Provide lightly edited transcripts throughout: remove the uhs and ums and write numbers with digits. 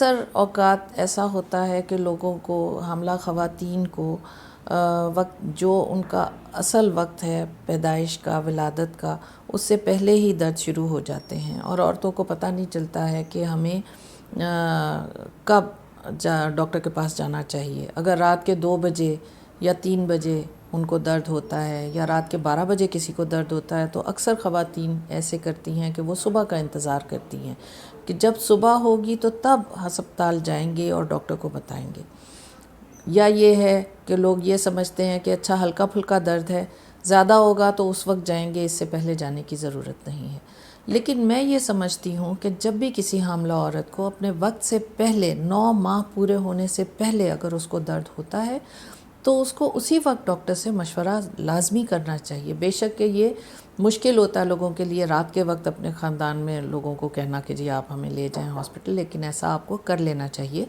اکثر اوقات ایسا ہوتا ہے کہ لوگوں کو، حاملہ خواتین کو وقت جو ان کا اصل وقت ہے پیدائش کا، ولادت کا، اس سے پہلے ہی درد شروع ہو جاتے ہیں، اور عورتوں کو پتہ نہیں چلتا ہے کہ ہمیں کب ڈاکٹر کے پاس جانا چاہیے۔ اگر رات کے 2 بجے یا 3 بجے ان کو درد ہوتا ہے، یا رات کے 12 بجے کسی کو درد ہوتا ہے، تو اکثر خواتین ایسے کرتی ہیں کہ وہ صبح کا انتظار کرتی ہیں کہ جب صبح ہوگی تو تب ہسپتال جائیں گے اور ڈاکٹر کو بتائیں گے۔ یا یہ ہے کہ لوگ یہ سمجھتے ہیں کہ اچھا ہلکا پھلکا درد ہے، زیادہ ہوگا تو اس وقت جائیں گے، اس سے پہلے جانے کی ضرورت نہیں ہے۔ لیکن میں یہ سمجھتی ہوں کہ جب بھی کسی حاملہ عورت کو اپنے وقت سے پہلے 9 ماہ پورے ہونے سے پہلے اگر اس کو درد ہوتا ہے تو اس کو اسی وقت ڈاکٹر سے مشورہ لازمی کرنا چاہیے۔ بے شک کہ یہ مشکل ہوتا ہے لوگوں کے لیے رات کے وقت اپنے خاندان میں لوگوں کو کہنا کہ جی آپ ہمیں لے جائیں ہاسپٹل، لیکن ایسا آپ کو کر لینا چاہیے،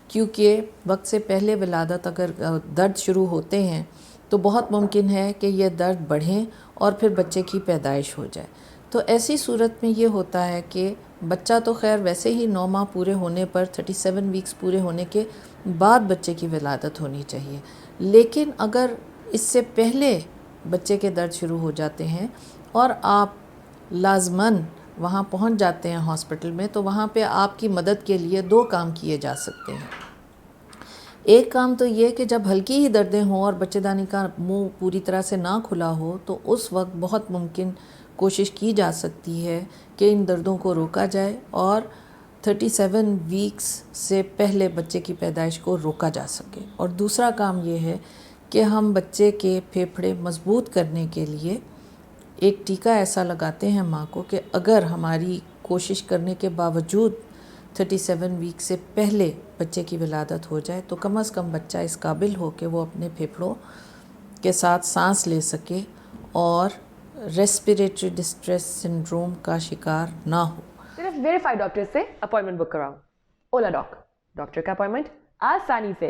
کیونکہ وقت سے پہلے ولادت اگر درد شروع ہوتے ہیں تو بہت ممکن ہے کہ یہ درد بڑھیں اور پھر بچے کی پیدائش ہو جائے۔ تو ایسی صورت میں یہ ہوتا ہے کہ بچہ تو خیر ویسے ہی 9 ماہ پورے ہونے پر 37 ویکس پورے ہونے کے بعد بچے کی ولادت ہونی چاہیے، لیکن اگر اس سے پہلے بچے کے درد شروع ہو جاتے ہیں اور آپ لازماً وہاں پہنچ جاتے ہیں ہاسپٹل میں، تو وہاں پہ آپ کی مدد کے لیے 2 کام کیے جا سکتے ہیں۔ ایک کام تو یہ کہ جب ہلکی ہی دردیں ہوں اور بچے دانی کا منہ پوری طرح سے نہ کھلا ہو تو اس وقت بہت ممکن کوشش کی جا سکتی ہے کہ ان دردوں کو روکا جائے اور 37 ویکس سے پہلے بچے کی پیدائش کو روکا جا سکے۔ اور دوسرا کام یہ ہے کہ ہم بچے کے پھیپھڑے مضبوط کرنے کے لیے ایک ٹیکہ ایسا لگاتے ہیں ماں کو کہ اگر ہماری کوشش کرنے کے باوجود 37 ویک سے پہلے بچے کی ولادت ہو جائے تو کم از کم بچہ اس قابل ہو کہ وہ اپنے پھیپھڑوں کے ساتھ سانس لے سکے اور ریسپیریٹری ڈسٹریس سنڈروم کا شکار نہ ہو۔ صرف ویریفائی ڈاکٹر سے اپوائنٹمنٹ بک کراؤ۔ اولا ڈاک، ڈاکٹر کا اپوائنٹمنٹ آسانی سے۔